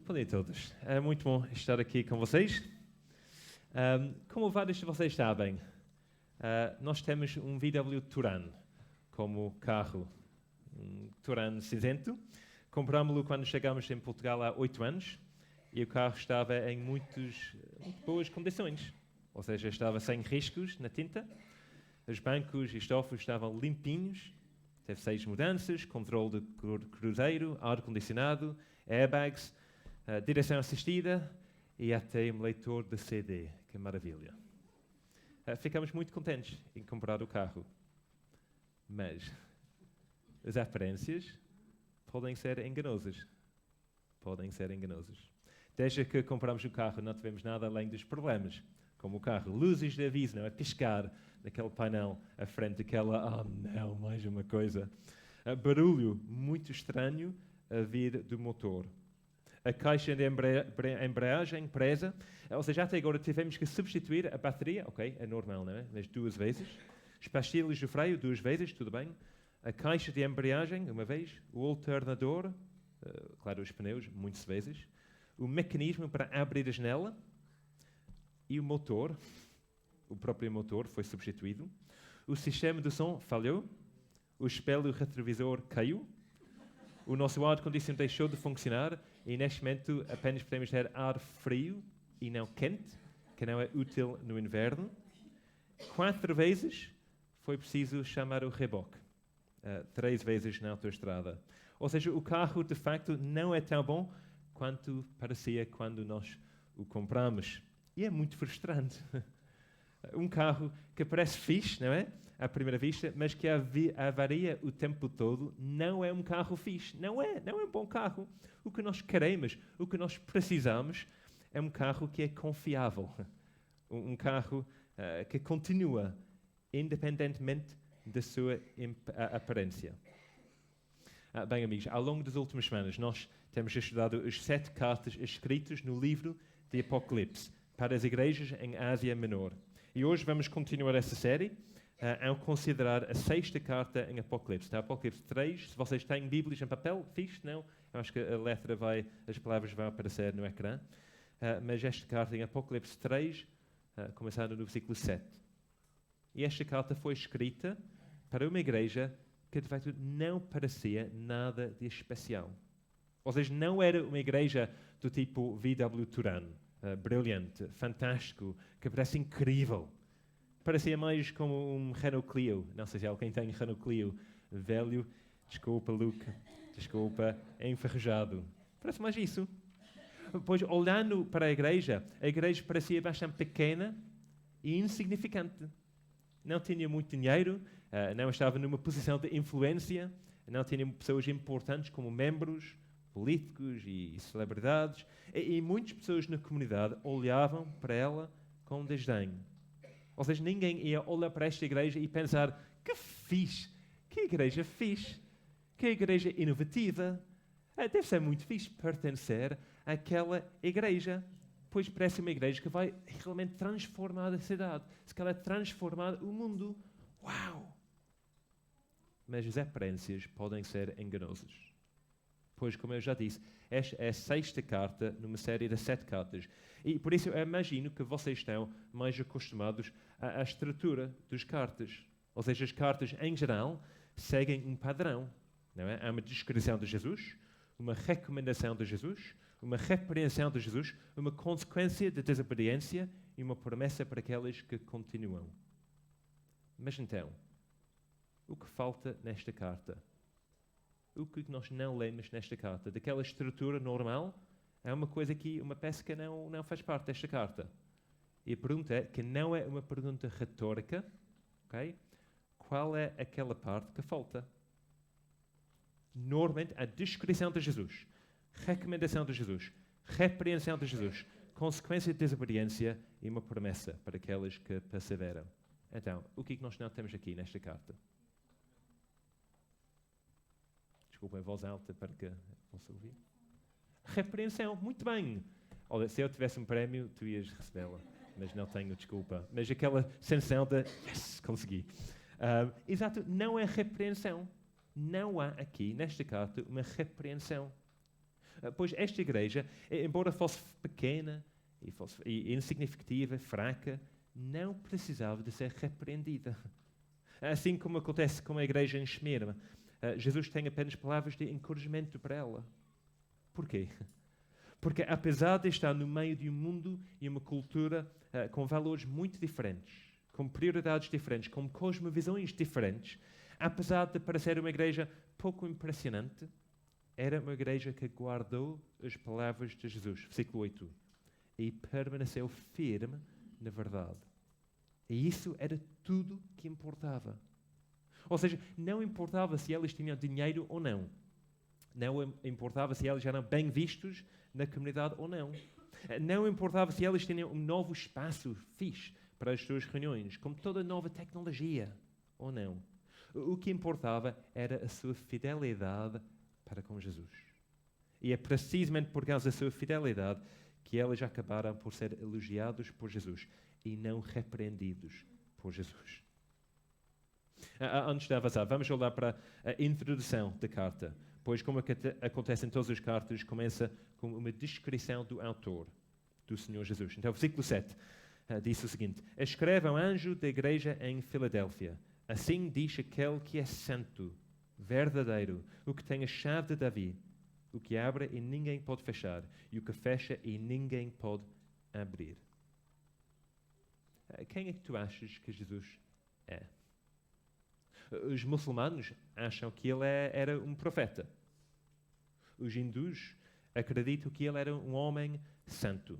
Bom dia a todos. É muito bom estar aqui com vocês. Como vários de vocês sabem, nós temos um VW Touran como carro, um Touran cinzento. Comprámos-lo quando chegámos em Portugal há 8 anos e o carro estava em muito boas condições. Ou seja, estava sem riscos na tinta, os bancos e estofos estavam limpinhos, teve 6 mudanças, controle de cruzeiro, ar-condicionado, airbags, direção assistida e até um leitor de CD. Que maravilha. Ficamos muito contentes em comprar o carro. Mas as aparências podem ser enganosas. Podem ser enganosas. Desde que compramos o carro não tivemos nada além dos problemas. Como o carro, luzes de aviso, não é? Piscar naquele painel à frente, aquela, não, mais uma coisa. Barulho muito estranho a vir do motor. A caixa de embreagem presa, ou seja, até agora tivemos que substituir a bateria, ok, é normal, não é? Mas 2 vezes. As pastilhas de freio 2 vezes, tudo bem. A caixa de embreagem, 1 vez. O alternador, claro, os pneus, muitas vezes. O mecanismo para abrir a janela. E o motor, o próprio motor foi substituído. O sistema de som falhou. O espelho retrovisor caiu. O nosso ar-condicionado deixou de funcionar e neste momento apenas podemos ter ar frio e não quente, que não é útil no inverno. 4 vezes foi preciso chamar o reboque. 3 vezes na autoestrada. Ou seja, o carro de facto não é tão bom quanto parecia quando nós o compramos. E é muito frustrante. Um carro que parece fixe, não é? À primeira vista, mas que avaria o tempo todo, não é um carro fixe. Não é um bom carro. O que nós queremos, o que nós precisamos, é um carro que é confiável. Um carro que continua, independentemente da sua aparência. Bem, amigos, ao longo das últimas semanas, nós temos estudado as 7 cartas escritas no livro de Apocalipse para as igrejas em Ásia Menor. E hoje vamos continuar essa série ao considerar a 6ª carta em Apocalipse. Apocalipse 3, se vocês têm Bíblias em papel, fixe, não? Eu acho que as palavras vão aparecer no ecrã. Mas esta carta em Apocalipse 3, começando no versículo 7. E esta carta foi escrita para uma igreja que de facto não parecia nada de especial. Ou seja, não era uma igreja do tipo VW Touran, brilhante, fantástico, que parece incrível. Parecia mais como um Renault Clio. Não sei se alguém tem Renault Clio velho. Desculpa, Luke. Desculpa, enferrujado. Parece mais isso. Pois, olhando para a igreja parecia bastante pequena e insignificante. Não tinha muito dinheiro, não estava numa posição de influência, não tinha pessoas importantes como membros, políticos e celebridades. E muitas pessoas na comunidade olhavam para ela com desdém. Ou seja, ninguém ia olhar para esta igreja e pensar, que fixe, que igreja fixe, que igreja inovativa. Deve ser muito fixe pertencer àquela igreja, pois parece uma igreja que vai realmente transformar a cidade, se calhar transformar o mundo. Uau! Mas as aparências podem ser enganosas. Pois, como eu já disse, esta é a 6ª carta numa série de 7 cartas. E por isso eu imagino que vocês estão mais acostumados à estrutura das cartas. Ou seja, as cartas, em geral, seguem um padrão. Não é? Há uma descrição de Jesus, uma recomendação de Jesus, uma repreensão de Jesus, uma consequência de desobediência e uma promessa para aqueles que continuam. Mas então, o que falta nesta carta? O que nós não lemos nesta carta? Daquela estrutura normal, é uma coisa que, uma peça que não faz parte desta carta. E a pergunta é, que não é uma pergunta retórica, ok? Qual é aquela parte que falta? Normalmente, a descrição de Jesus, recomendação de Jesus, repreensão de Jesus, consequência de desobediência e uma promessa para aqueles que perseveram. Então, o que nós não temos aqui nesta carta? Desculpa, em voz alta para que possa ouvir. Repreensão, muito bem. Olha, se eu tivesse um prémio, tu ias recebê-la. Mas não tenho, desculpa. Mas aquela sensação de, yes, consegui. Exato, não é repreensão. Não há aqui, nesta carta, uma repreensão. Pois esta igreja, embora fosse pequena e insignificativa, fraca, não precisava de ser repreendida. Assim como acontece com a igreja em Esmirna, Jesus tem apenas palavras de encorajamento para ela. Porquê? Porque apesar de estar no meio de um mundo e uma cultura com valores muito diferentes, com prioridades diferentes, com cosmovisões diferentes, apesar de parecer uma igreja pouco impressionante, era uma igreja que guardou as palavras de Jesus, versículo 8, e permaneceu firme na verdade. E isso era tudo que importava. Ou seja, não importava se eles tinham dinheiro ou não. Não importava se eles eram bem vistos na comunidade ou não. Não importava se eles tinham um novo espaço fixe para as suas reuniões, como toda nova tecnologia ou não. O que importava era a sua fidelidade para com Jesus. E é precisamente por causa da sua fidelidade que eles acabaram por ser elogiados por Jesus e não repreendidos por Jesus. Antes de avançar, vamos olhar para a introdução da carta, pois como acontece em todas as cartas, começa com uma descrição do autor, do Senhor Jesus. Então, versículo 7 diz o seguinte: escreve ao anjo da igreja em Filadélfia, assim diz aquele que é santo, verdadeiro, o que tem a chave de Davi, o que abre e ninguém pode fechar, e o que fecha e ninguém pode abrir. Quem é que tu achas que Jesus é? Os muçulmanos acham que ele era um profeta. Os hindus acreditam que ele era um homem santo.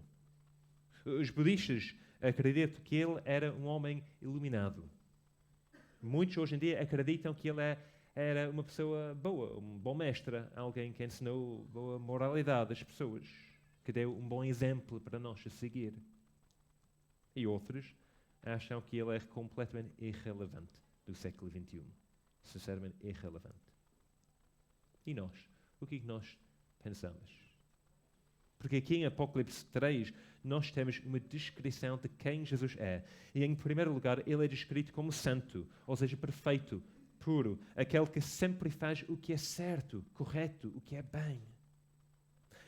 Os budistas acreditam que ele era um homem iluminado. Muitos hoje em dia acreditam que ele era uma pessoa boa, um bom mestre, alguém que ensinou boa moralidade às pessoas, que deu um bom exemplo para nós a seguir. E outros acham que ele é completamente irrelevante do século XXI. Sinceramente irrelevante. E nós? O que é que nós pensamos? Porque aqui em Apocalipse 3, nós temos uma descrição de quem Jesus é. E em primeiro lugar, ele é descrito como santo, ou seja, perfeito, puro, aquele que sempre faz o que é certo, correto, o que é bem.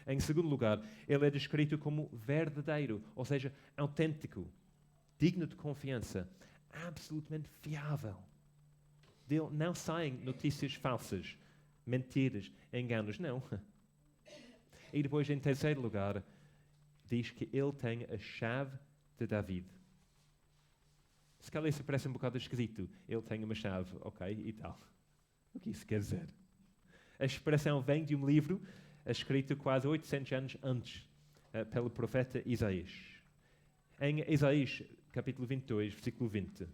Em segundo lugar, ele é descrito como verdadeiro, ou seja, autêntico, digno de confiança, absolutamente fiável. Dele não saem notícias falsas, mentiras, enganos, não. E depois, em terceiro lugar, diz que ele tem a chave de David. Se calhar isso parece um bocado esquisito. Ele tem uma chave, ok, e tal. O que isso quer dizer? A expressão vem de um livro escrito quase 800 anos antes, pelo profeta Isaías. Em Isaías, capítulo 22, versículo 20,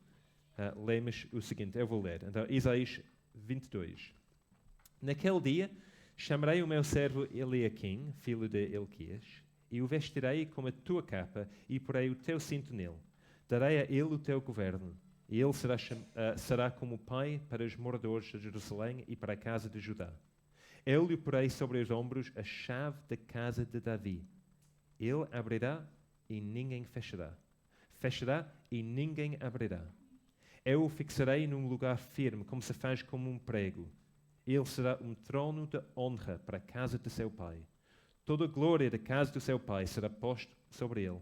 lemos o seguinte, eu vou ler. Então, Isaías 22. Naquele dia, chamarei o meu servo Eliaquim, filho de Elquias, e o vestirei com a tua capa e porei o teu cinto nele. Darei a ele o teu governo, e ele será como pai para os moradores de Jerusalém e para a casa de Judá. Eu lhe porei sobre os ombros a chave da casa de Davi. Ele abrirá e ninguém fechará. Fechará e ninguém abrirá. Eu o fixarei num lugar firme, como se faz como um prego. Ele será um trono de honra para a casa de seu pai. Toda a glória da casa do seu pai será posta sobre ele.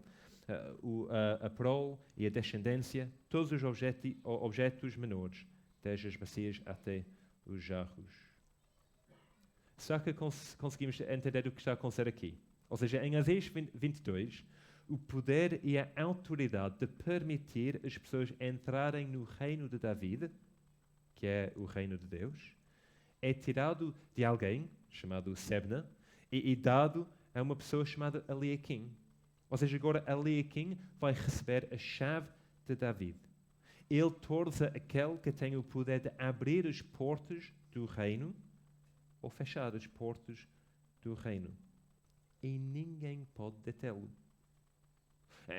A prole e a descendência, todos os objetos menores, desde as bacias até os jarros. Será que conseguimos entender o que está a acontecer aqui? Ou seja, em Isaías 22, o poder e a autoridade de permitir as pessoas entrarem no reino de David, que é o reino de Deus, é tirado de alguém, chamado Sebna, e dado a uma pessoa chamada Eliaquim. Ou seja, agora Eliaquim vai receber a chave de David. Ele torna-se aquele que tem o poder de abrir as portas do reino ou fechar as portas do reino. E ninguém pode detê-lo.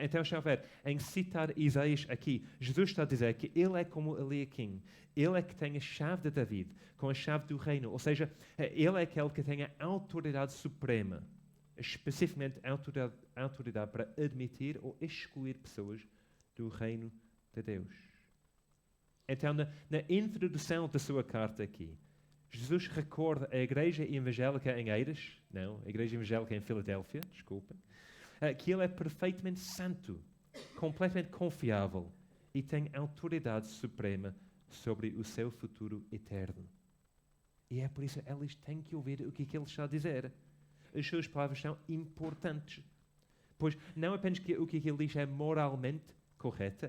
Então, está a ver, em citar Isaías aqui, Jesus está a dizer que ele é como Eliaquim. Ele é que tem a chave de David, com a chave do reino. Ou seja, ele é aquele que tem a autoridade suprema, especificamente a autoridade para admitir ou excluir pessoas do reino de Deus. Então, na introdução da sua carta aqui, Jesus recorda a igreja evangélica em Eiras, não, a igreja evangélica em Filadélfia, desculpem, que ele é perfeitamente santo, completamente confiável e tem autoridade suprema sobre o seu futuro eterno. E é por isso que eles têm que ouvir o que ele está a dizer. As suas palavras são importantes. Pois não apenas que o que ele diz é moralmente correto,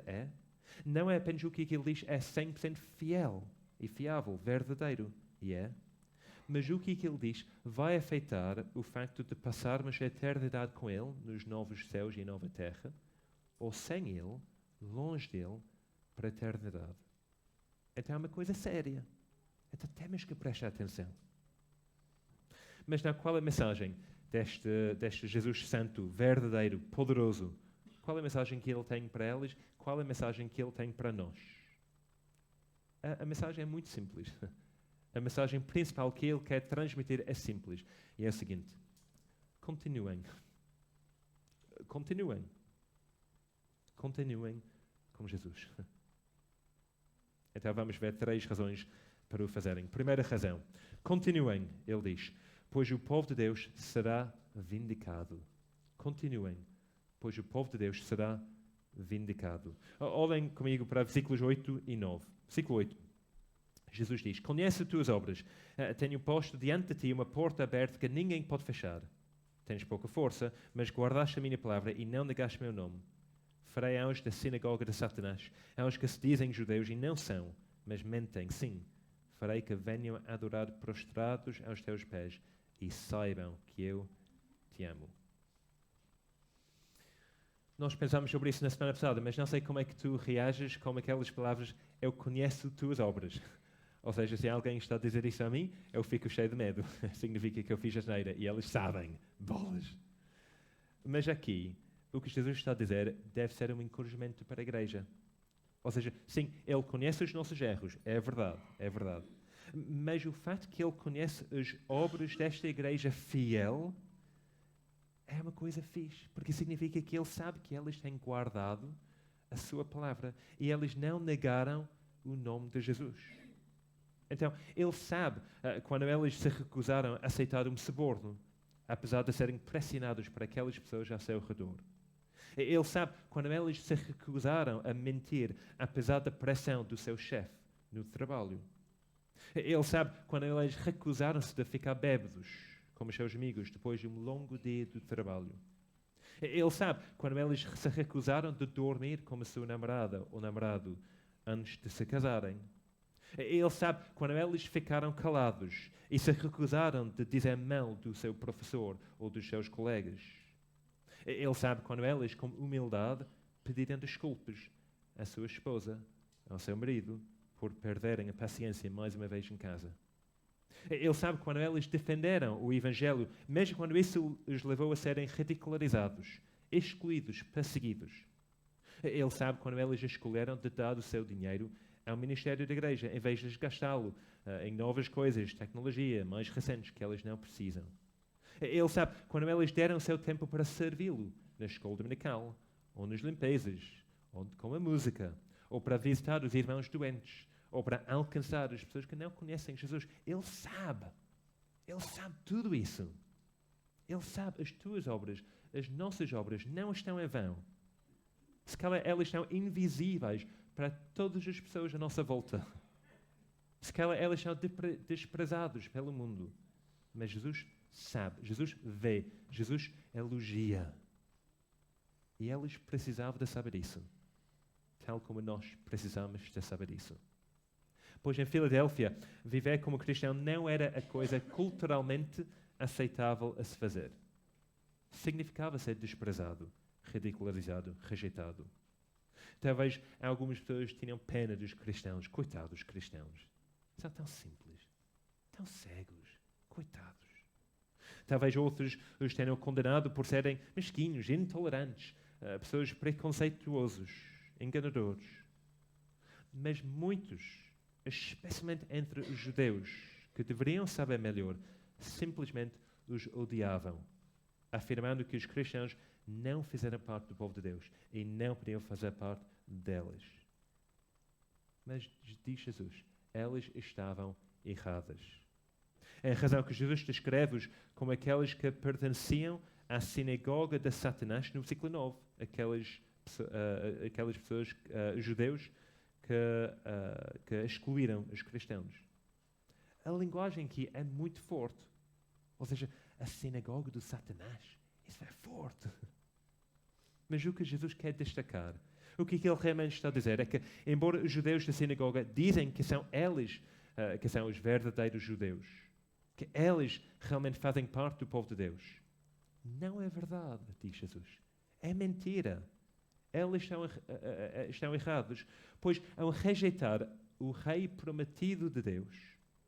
não é apenas o que ele diz é 100% fiel e fiável, verdadeiro, mas o que ele diz vai afetar o facto de passarmos a eternidade com ele nos novos céus e nova terra, ou sem ele, longe dele, para a eternidade. Então é uma coisa séria. Então temos que prestar atenção. Mas não, qual é a mensagem deste Jesus Santo, verdadeiro, poderoso? Qual é a mensagem que ele tem para eles? Qual é a mensagem que ele tem para nós? A mensagem é muito simples. A mensagem principal que ele quer transmitir é simples. E é o seguinte: continuem. Continuem. Continuem como Jesus. Então vamos ver 3 razões para o fazerem. Primeira razão: continuem, ele diz, pois o povo de Deus será vindicado. Continuem, pois o povo de Deus será vindicado. Olhem comigo para versículos 8 e 9. Versículo 8. Jesus diz: conhece as tuas obras. Tenho posto diante de ti uma porta aberta que ninguém pode fechar. Tens pouca força, mas guardaste a minha palavra e não negaste meu nome. Farei aos da sinagoga de Satanás, aos que se dizem judeus e não são, mas mentem, sim. Farei que venham a adorar prostrados aos teus pés e saibam que eu te amo. Nós pensámos sobre isso na semana passada, mas não sei como é que tu reages com aquelas palavras: eu conheço tuas obras. Ou seja, se alguém está a dizer isso a mim, eu fico cheio de medo. Significa que eu fiz asneira e eles sabem. Bolas. Mas aqui, o que Jesus está a dizer deve ser um encorajamento para a igreja. Ou seja, sim, ele conhece os nossos erros, é verdade, é verdade. Mas o facto que ele conhece as obras desta igreja fiel é uma coisa fixe, porque significa que ele sabe que eles têm guardado a sua palavra e eles não negaram o nome de Jesus. Então, ele sabe quando eles se recusaram a aceitar um suborno, apesar de serem pressionados por aquelas pessoas ao seu redor. Ele sabe quando eles se recusaram a mentir, apesar da pressão do seu chefe no trabalho. Ele sabe quando eles recusaram-se de ficar bêbados, como os seus amigos, depois de um longo dia de trabalho. Ele sabe quando eles se recusaram de dormir com a sua namorada ou namorado antes de se casarem. Ele sabe quando eles ficaram calados e se recusaram de dizer mal do seu professor ou dos seus colegas. Ele sabe quando eles, com humildade, pediram desculpas à sua esposa, ao seu marido, por perderem a paciência mais uma vez em casa. Ele sabe quando eles defenderam o Evangelho, mesmo quando isso os levou a serem ridicularizados, excluídos, perseguidos. Ele sabe quando eles escolheram de dar o seu dinheiro ao ministério da igreja, em vez de gastá-lo em novas coisas, tecnologia, mais recentes, que eles não precisam. Ele sabe quando eles deram o seu tempo para servi-lo na escola dominical, ou nas limpezas, ou com a música, ou para visitar os irmãos doentes, ou para alcançar as pessoas que não conhecem Jesus. Ele sabe tudo isso. Ele sabe as tuas obras, as nossas obras não estão em vão. Se calhar elas estão invisíveis para todas as pessoas à nossa volta. Se calhar elas são desprezadas pelo mundo. Mas Jesus sabe, Jesus vê, Jesus elogia. E eles precisavam de saber isso. Tal como nós precisamos de saber isso. Pois em Filadélfia, viver como cristão não era a coisa culturalmente aceitável a se fazer. Significava ser desprezado, ridicularizado, rejeitado. Talvez algumas pessoas tinham pena dos cristãos. Coitados dos cristãos. São tão simples, tão cegos, coitados. Talvez outros os tenham condenado por serem mesquinhos, intolerantes, pessoas preconceituosos, enganadores. Mas muitos, especialmente entre os judeus, que deveriam saber melhor, simplesmente os odiavam, afirmando que os cristãos não fizeram parte do povo de Deus e não podiam fazer parte delas. Mas, diz Jesus, elas estavam erradas. É a razão que Jesus descreve-os como aqueles que pertenciam à sinagoga de Satanás no versículo 9. Aquelas pessoas, judeus, que excluíram os cristãos. A linguagem aqui é muito forte. Ou seja, a sinagoga do Satanás. Isso é forte. Mas o que Jesus quer destacar, o que ele realmente está a dizer é que, embora os judeus da sinagoga dizem que são eles que são os verdadeiros judeus, que eles realmente fazem parte do povo de Deus, não é verdade, diz Jesus. É mentira. Eles estão errados, pois ao rejeitar o rei prometido de Deus,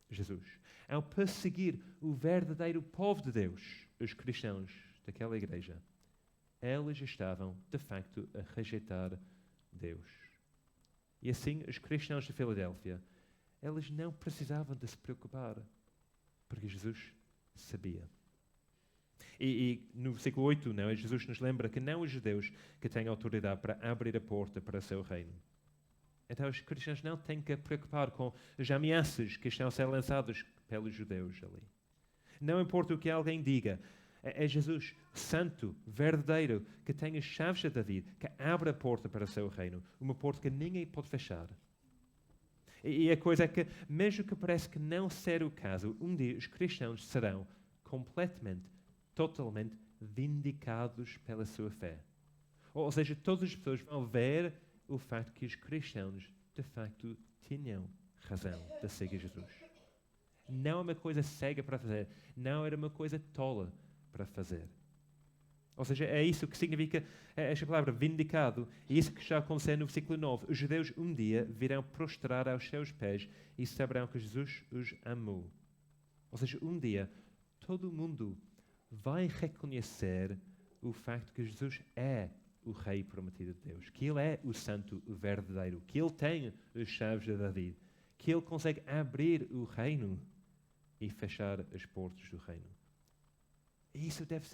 Jesus, ao perseguir o verdadeiro povo de Deus, os cristãos daquela igreja, eles estavam, de facto, a rejeitar Deus. E assim, os cristãos de Filadélfia, eles não precisavam de se preocupar, porque Jesus sabia. E no versículo 8, não, Jesus nos lembra que não os judeus que têm autoridade para abrir a porta para o seu reino. Então os cristãos não têm que se preocupar com as ameaças que estão a ser lançadas pelos judeus ali. Não importa o que alguém diga, é Jesus, santo, verdadeiro, que tem as chaves de Davi, que abre a porta para o seu reino. Uma porta que ninguém pode fechar. E a coisa é que, mesmo que parece que não ser o caso, um dia os cristãos serão completamente, totalmente vindicados pela sua fé. Ou seja, todas as pessoas vão ver o facto que os cristãos, de facto, tinham razão de seguir Jesus. Não é uma coisa cega para fazer. Não era uma coisa tola para fazer. Ou seja, é isso que significa esta palavra, vindicado. E isso que está acontecendo no versículo 9. Os judeus um dia virão prostrar aos seus pés e saberão que Jesus os amou. Ou seja, um dia todo mundo vai reconhecer o facto que Jesus é o Rei prometido de Deus, que Ele é o Santo verdadeiro, que Ele tem as chaves de Davi, que Ele consegue abrir o reino e fechar as portas do reino. E isso deve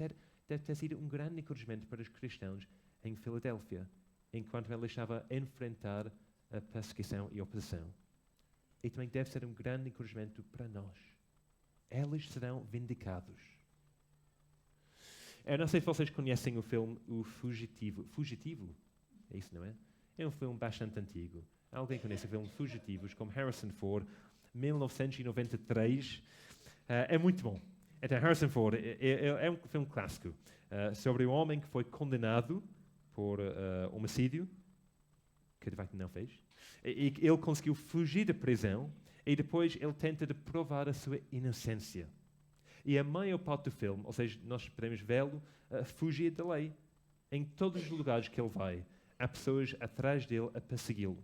ter sido um grande encorajamento para os cristãos em Filadélfia, enquanto ela estava a enfrentar a perseguição e oposição. E também deve ser um grande encorajamento para nós. Eles serão vindicados. Eu não sei se vocês conhecem o filme O Fugitivo. Fugitivo? É isso, não é? É um filme bastante antigo. Alguém conhece o filme Fugitivos, com Harrison Ford, 1993. É muito bom. Então, Harrison Ford é um filme clássico sobre um homem que foi condenado por homicídio, que de facto não fez, e ele conseguiu fugir da prisão e depois ele tenta de provar a sua inocência. E a maior parte do filme, ou seja, nós podemos vê-lo fugir da lei. Em todos os lugares que ele vai, há pessoas atrás dele a persegui-lo.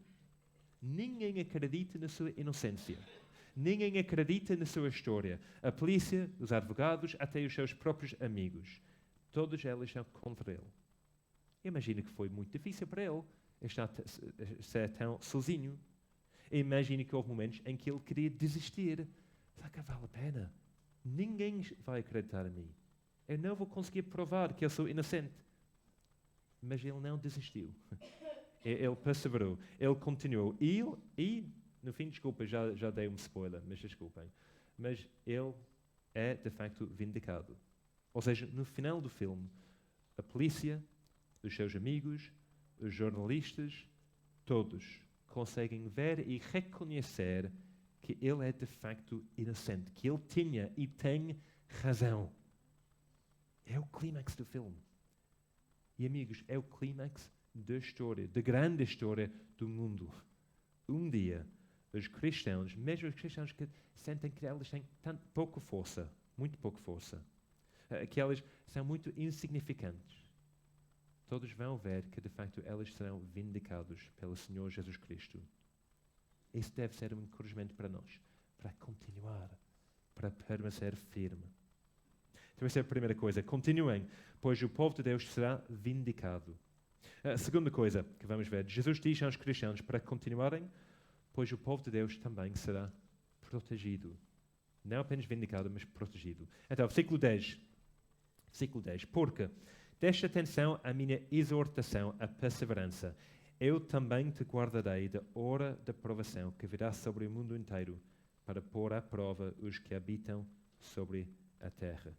Ninguém acredita na sua inocência. Ninguém acredita na sua história. A polícia, os advogados, até os seus próprios amigos. Todos eles são contra ele. Imagina que foi muito difícil para ele estar tão sozinho. Imagina que houve momentos em que ele queria desistir. Será que vale a pena? Ninguém vai acreditar em mim. Eu não vou conseguir provar que eu sou inocente. Mas ele não desistiu. Ele perseverou. Ele continuou. E no fim, desculpa, já dei um spoiler, mas desculpem. Mas ele é, de facto, vindicado. Ou seja, no final do filme, a polícia, os seus amigos, os jornalistas, todos conseguem ver e reconhecer que ele é, de facto, inocente. Que ele tinha e tem razão. É o clímax do filme. E, amigos, é o clímax da história, da grande história do mundo. Um dia, os cristãos, mesmo os cristãos que sentem que eles têm pouca força, muito pouca força, que eles são muito insignificantes, todos vão ver que, de facto, eles serão vindicados pelo Senhor Jesus Cristo. Isso deve ser um encorajamento para nós, para continuar, para permanecer firme. Então, essa é a primeira coisa. Continuem, pois o povo de Deus será vindicado. A segunda coisa que vamos ver, Jesus diz aos cristãos para continuarem, pois o povo de Deus também será protegido. Não apenas vindicado, mas protegido. Então, versículo 10. Porque deste atenção à minha exortação, à perseverança. Eu também te guardarei da hora da provação que virá sobre o mundo inteiro, para pôr à prova os que habitam sobre a terra.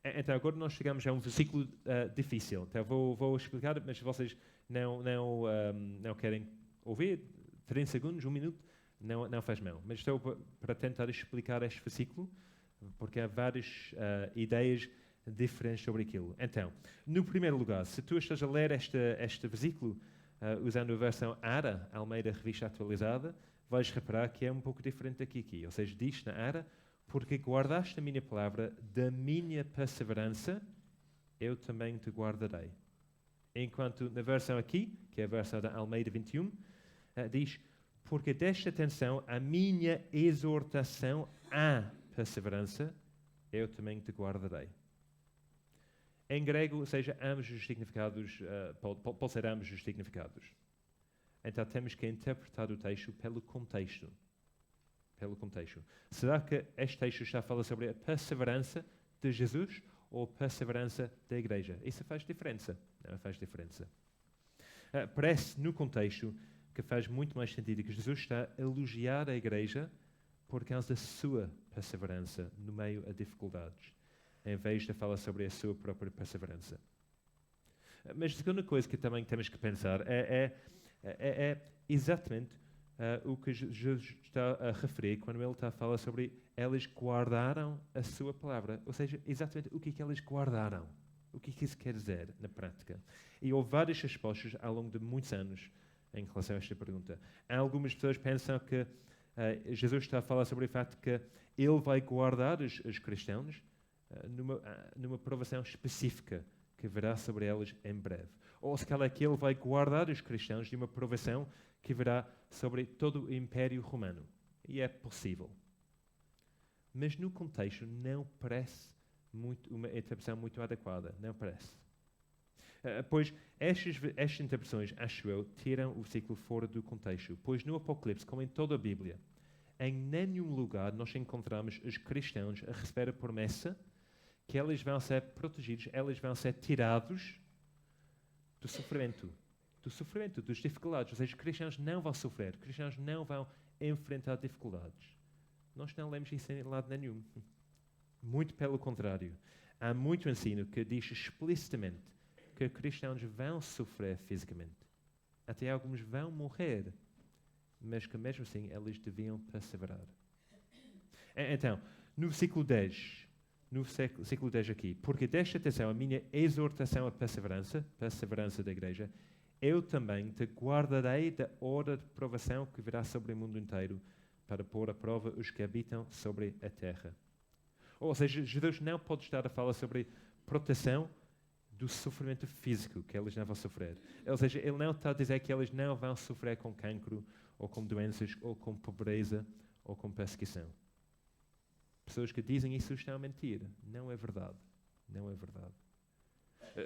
Então, agora nós chegamos a um versículo difícil. Então, vou explicar, mas se vocês não querem ouvir, 30 segundos, 1 minuto, não faz mal. Mas estou para tentar explicar este versículo, porque há várias ideias diferentes sobre aquilo. Então, no primeiro lugar, se tu estás a ler este versículo usando a versão ARA, Almeida Revista Atualizada, vais reparar que é um pouco diferente aqui. Ou seja, diz na ARA: porque guardaste a minha palavra, da minha perseverança, eu também te guardarei. Enquanto na versão aqui, que é a versão da Almeida 21, diz: porque deste atenção à minha exortação à perseverança, eu também te guardarei. Em grego, ou seja, ambos os significados, pode ser ambos os significados. Então temos que interpretar o texto pelo contexto. Será que este texto está a falar sobre a perseverança de Jesus ou a perseverança da igreja? Isso faz diferença. Não faz diferença. Parece, no contexto, que faz muito mais sentido que Jesus está a elogiar a igreja por causa da sua perseverança no meio a dificuldades, em vez de falar sobre a sua própria perseverança. Mas a segunda coisa que também temos que pensar é exatamente o que Jesus está a referir quando ele está a falar sobre elas guardaram a sua palavra. Ou seja, exatamente o que elas guardaram. O que isso quer dizer na prática? E houve várias respostas ao longo de muitos anos em relação a esta pergunta. Algumas pessoas pensam que Jesus está a falar sobre o facto que ele vai guardar os cristãos numa provação específica que virá sobre elas em breve. Ou se calhar que ele vai guardar os cristãos de uma provação que virá sobre todo o Império Romano. E é possível. Mas no contexto não parece uma interpretação muito adequada. Não parece. Pois estas interpretações, acho eu, tiram o versículo fora do contexto. Pois no Apocalipse, como em toda a Bíblia, em nenhum lugar nós encontramos os cristãos a receber a promessa que eles vão ser protegidos, eles vão ser tirados do sofrimento, das dificuldades. Ou seja, os cristãos não vão sofrer, os cristãos não vão enfrentar dificuldades. Nós não lemos isso em lado nenhum. Muito pelo contrário. Há muito ensino que diz explicitamente que cristãos vão sofrer fisicamente. Até alguns vão morrer, mas que mesmo assim eles deviam perseverar. Então, no versículo 10, aqui, porque desta atenção a minha exortação à perseverança da igreja, eu também te guardarei da hora de provação que virá sobre o mundo inteiro, para pôr à prova os que habitam sobre a terra. Ou seja, Jesus não pode estar a falar sobre proteção do sofrimento físico que eles não vão sofrer. Ou seja, ele não está a dizer que eles não vão sofrer com cancro, ou com doenças, ou com pobreza, ou com perseguição. Pessoas que dizem isso estão a mentir. Não é verdade. Não é verdade.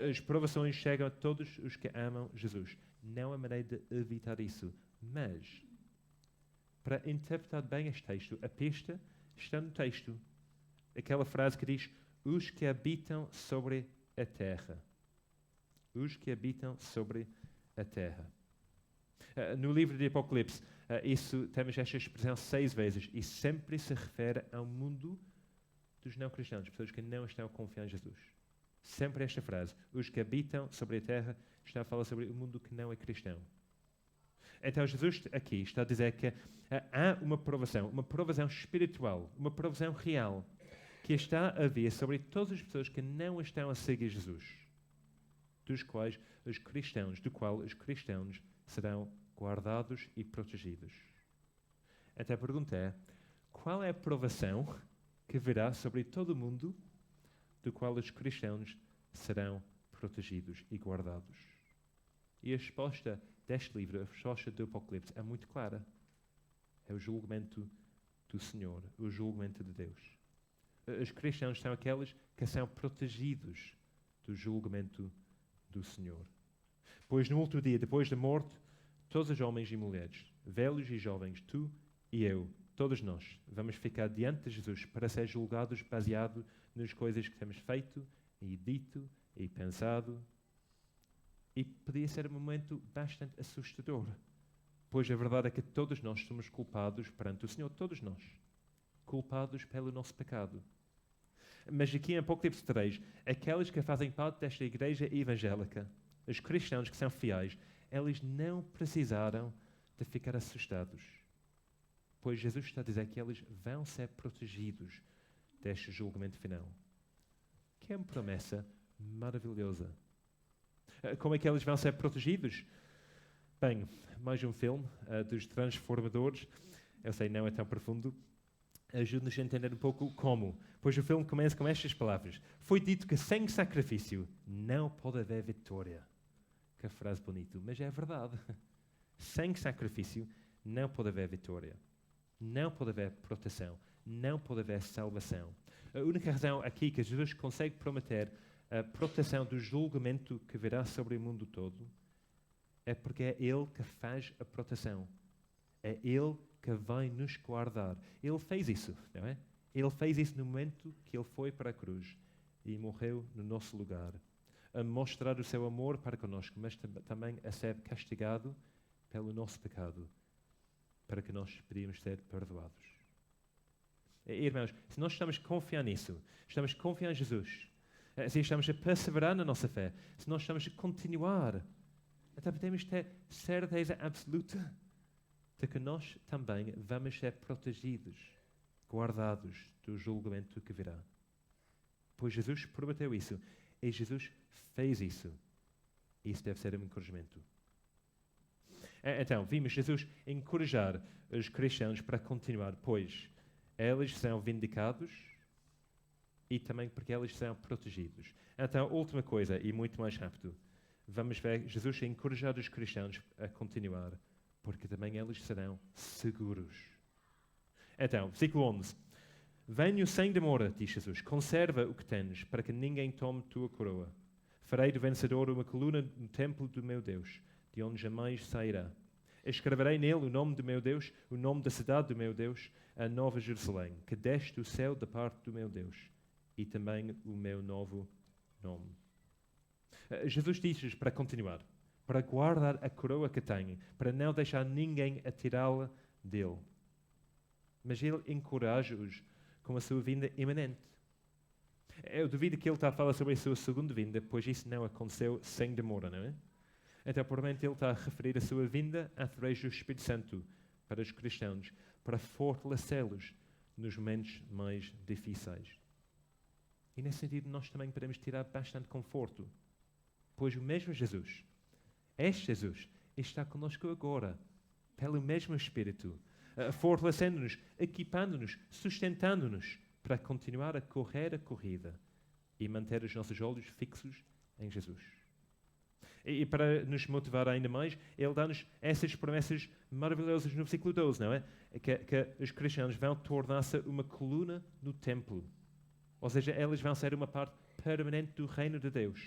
As provações chegam a todos os que amam Jesus. Não há maneira de evitar isso. Mas, para interpretar bem este texto, a pista está no texto. Aquela frase que diz: os que habitam sobre a terra. Os que habitam sobre a terra. No livro de Apocalipse, temos esta expressão 6 vezes e sempre se refere ao mundo dos não cristãos, pessoas que não estão a confiar em Jesus. Sempre esta frase: os que habitam sobre a terra, está a falar sobre o mundo que não é cristão. Então Jesus aqui está a dizer que há uma provação espiritual, uma provação real, que está a vir sobre todas as pessoas que não estão a seguir Jesus, do qual os cristãos serão guardados e protegidos. Então a pergunta é: qual é a provação que virá sobre todo o mundo do qual os cristãos serão protegidos e guardados? E a resposta deste livro, a resposta do Apocalipse, é muito clara. É o julgamento do Senhor, o julgamento de Deus. Os cristãos são aqueles que são protegidos do julgamento do Senhor. Pois no último dia, depois da morte, todos os homens e mulheres, velhos e jovens, tu e eu, todos nós, vamos ficar diante de Jesus para ser julgados baseado nas coisas que temos feito e dito e pensado. E podia ser um momento bastante assustador. Pois a verdade é que todos nós somos culpados perante o Senhor, todos nós. Culpados pelo nosso pecado. Mas aqui em Apocalipse 3, aqueles que fazem parte desta igreja evangélica, os cristãos que são fiéis, eles não precisaram de ficar assustados. Pois Jesus está a dizer que eles vão ser protegidos deste julgamento final. Que é uma promessa maravilhosa. Como é que eles vão ser protegidos? Bem, mais um filme dos Transformadores. Eu sei, não é tão profundo. Ajude-nos a entender um pouco como. Pois o filme começa com estas palavras. Foi dito que sem sacrifício não pode haver vitória. Que frase bonita, mas é verdade. Sem sacrifício não pode haver vitória. Não pode haver proteção. Não pode haver salvação. A única razão aqui que Jesus consegue prometer a proteção do julgamento que virá sobre o mundo todo é porque é Ele que faz a proteção. É Ele que vai nos guardar. Ele fez isso, não é? Ele fez isso no momento que Ele foi para a cruz e morreu no nosso lugar, a mostrar o seu amor para conosco, mas também a ser castigado pelo nosso pecado, para que nós podíamos ser perdoados. Irmãos, se nós estamos a confiar nisso, estamos a confiar em Jesus, se estamos a perseverar na nossa fé, se nós estamos a continuar, então podemos ter certeza absoluta de que nós também vamos ser protegidos, guardados do julgamento que virá. Pois Jesus prometeu isso e Jesus fez isso. Isso deve ser um encorajamento. Então, vimos Jesus encorajar os cristãos para continuar, pois eles são vindicados e também porque eles são protegidos. Então, última coisa, e muito mais rápido, vamos ver Jesus encorajar os cristãos a continuar, porque também eles serão seguros. Então, versículo 11. Venho sem demora, diz Jesus, conserva o que tens, para que ninguém tome tua coroa. Farei do vencedor uma coluna no templo do meu Deus, de onde jamais sairá. Escreverei nele o nome do meu Deus, o nome da cidade do meu Deus, a Nova Jerusalém, que desce do céu da parte do meu Deus, e também o meu novo nome. Jesus diz-nos para continuar, para guardar a coroa que tem, para não deixar ninguém atirá-la dele. Mas ele encoraja-os com a sua vinda iminente. Eu duvido que ele está a falar sobre a sua segunda vinda, pois isso não aconteceu sem demora, não é? Então, provavelmente, ele está a referir a sua vinda através do Espírito Santo para os cristãos, para fortalecê-los nos momentos mais difíceis. E nesse sentido, nós também podemos tirar bastante conforto, pois o mesmo Jesus, este Jesus, está conosco agora, pelo mesmo Espírito, fortalecendo-nos, equipando-nos, sustentando-nos para continuar a correr a corrida e manter os nossos olhos fixos em Jesus. E para nos motivar ainda mais, Ele dá-nos essas promessas maravilhosas no versículo 12, não é? Que os cristãos vão tornar-se uma coluna no templo. Ou seja, eles vão ser uma parte permanente do reino de Deus.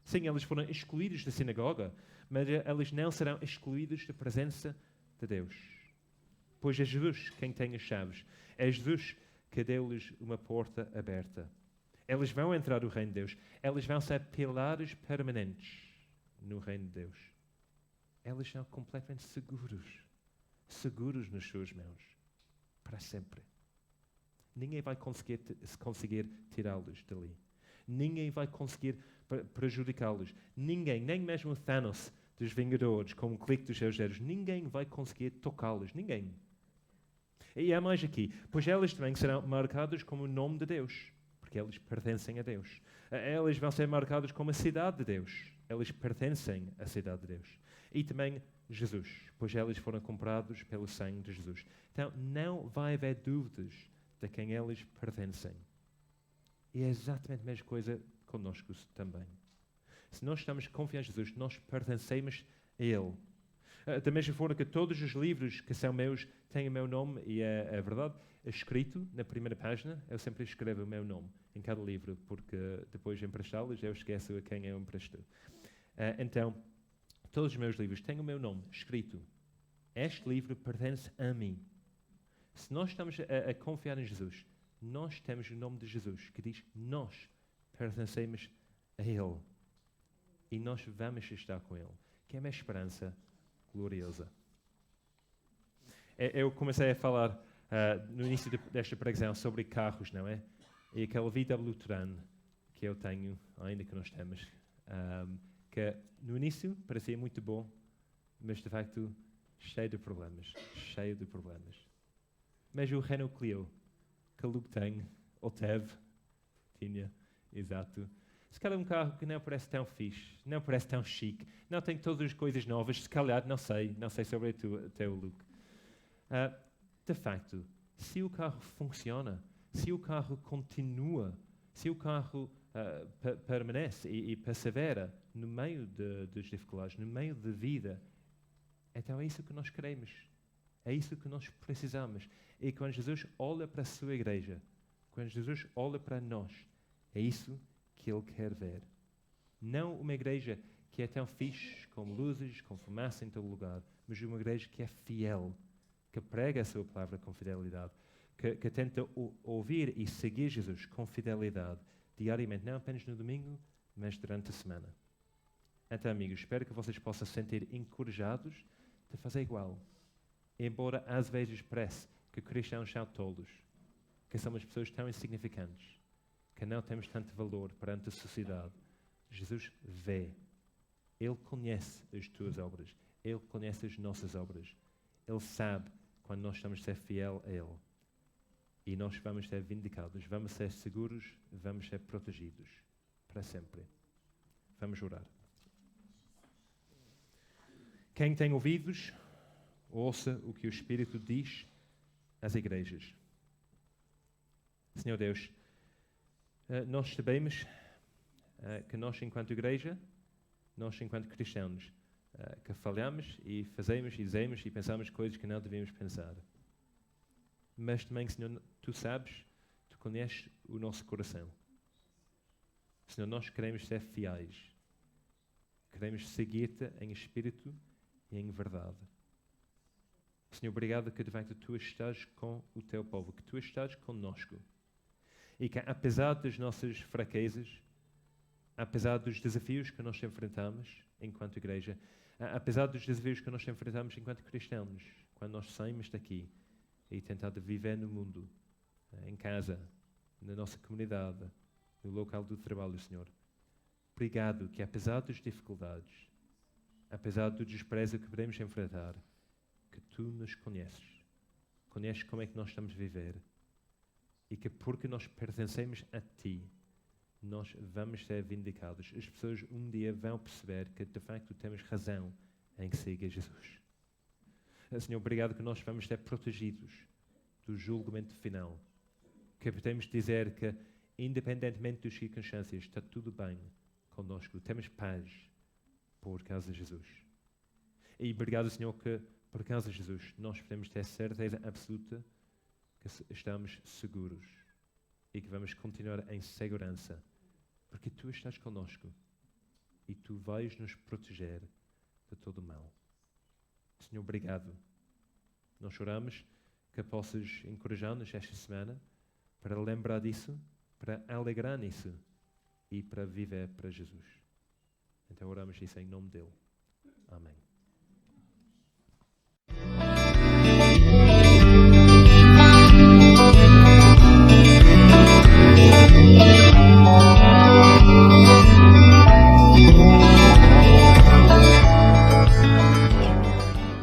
Sim, eles foram excluídos da sinagoga, mas eles não serão excluídos da presença de Deus. Pois é Jesus quem tem as chaves. É Jesus que deu-lhes uma porta aberta. Eles vão entrar no reino de Deus. Eles vão ser pilares permanentes no reino de Deus. Eles são completamente seguros. Seguros nas suas mãos. Para sempre. Ninguém vai conseguir tirá-los dali. Ninguém vai conseguir prejudicá-los. Ninguém, nem mesmo o Thanos dos Vingadores, com um clique dos seus dedos, ninguém vai conseguir tocá-los. Ninguém. E há mais aqui, pois eles também serão marcados como o nome de Deus, porque eles pertencem a Deus. Eles vão ser marcados como a cidade de Deus. Eles pertencem à cidade de Deus. E também Jesus, pois eles foram comprados pelo sangue de Jesus. Então, não vai haver dúvidas de quem eles pertencem. E é exatamente a mesma coisa conosco também. Se nós estamos confiando em Jesus, nós pertencemos a Ele. Da mesma forma que todos os livros que são meus têm o meu nome, e é verdade, escrito na primeira página, eu sempre escrevo o meu nome em cada livro, porque depois de emprestá-los eu esqueço a quem eu empresto. Então, todos os meus livros têm o meu nome escrito. Este livro pertence a mim. Se nós estamos a confiar em Jesus, nós temos o nome de Jesus, que diz, nós pertencemos a Ele. E nós vamos estar com Ele, que é uma esperança gloriosa. Eu comecei a falar no início desta pregação sobre carros, não é? E aquele VW Touran que eu tenho, ainda que nós temos, que no início parecia muito bom, mas de facto cheio de problemas. Mas o Renault Clio, que o Luke tem, ou teve, tinha, exato. Se calhar um carro que não parece tão fixe, não parece tão chique, não tem todas as coisas novas, se calhar, não sei sobre o teu Luke. De facto, se o carro funciona, se o carro continua, se o carro permanece e persevera no meio das dificuldades, no meio da vida, então é isso que nós queremos. É isso que nós precisamos. E quando Jesus olha para a sua igreja, quando Jesus olha para nós, é isso que Ele quer ver. Não uma igreja que é tão fixe, com luzes, com fumaça em todo lugar, mas uma igreja que é fiel, que prega a sua palavra com fidelidade, que tenta ouvir e seguir Jesus com fidelidade, diariamente, não apenas no domingo, mas durante a semana. Então, amigos, espero que vocês possam se sentir encorajados de fazer igual. Embora às vezes parece que cristãos são tolos, que somos pessoas tão insignificantes, que não temos tanto valor perante a sociedade, Jesus vê. Ele conhece as tuas obras. Ele conhece as nossas obras. Ele sabe quando nós estamos a ser fiel a Ele. E nós vamos ser vindicados, vamos ser seguros, vamos ser protegidos para sempre. Vamos orar. Quem tem ouvidos, ouça o que o Espírito diz às igrejas. Senhor Deus, nós sabemos que nós, enquanto igreja, nós, enquanto cristãos, que falhamos e fazemos e dizemos e pensamos coisas que não devíamos pensar. Mas também, Senhor, Tu sabes, Tu conheces o nosso coração. Senhor, nós queremos ser fiéis. Queremos seguir-Te em espírito e em verdade. Senhor, obrigado que de facto Tu estás com o Teu povo, que Tu estás conosco. E que apesar das nossas fraquezas, apesar dos desafios que nós enfrentamos enquanto igreja, apesar dos desafios que nós enfrentamos enquanto cristãos, quando nós saímos daqui e tentamos viver no mundo, em casa, na nossa comunidade, no local do trabalho, Senhor. Obrigado que apesar das dificuldades, apesar do desprezo que podemos enfrentar, que Tu nos conheces. Conheces como é que nós estamos a viver. E que porque nós pertencemos a Ti, nós vamos ser vindicados. As pessoas um dia vão perceber que de facto temos razão em seguir Jesus. Senhor, obrigado que nós vamos ser protegidos do julgamento final. Que podemos dizer que, independentemente das circunstâncias, está tudo bem conosco. Temos paz por causa de Jesus. E obrigado, Senhor, que por causa de Jesus nós podemos ter certeza absoluta que estamos seguros e que vamos continuar em segurança, porque Tu estás conosco e Tu vais nos proteger de todo o mal. Senhor, obrigado. Nós oramos que possas encorajar-nos esta semana para lembrar disso, para alegrar nisso e para viver para Jesus. Então oramos isso em nome dEle. Amém.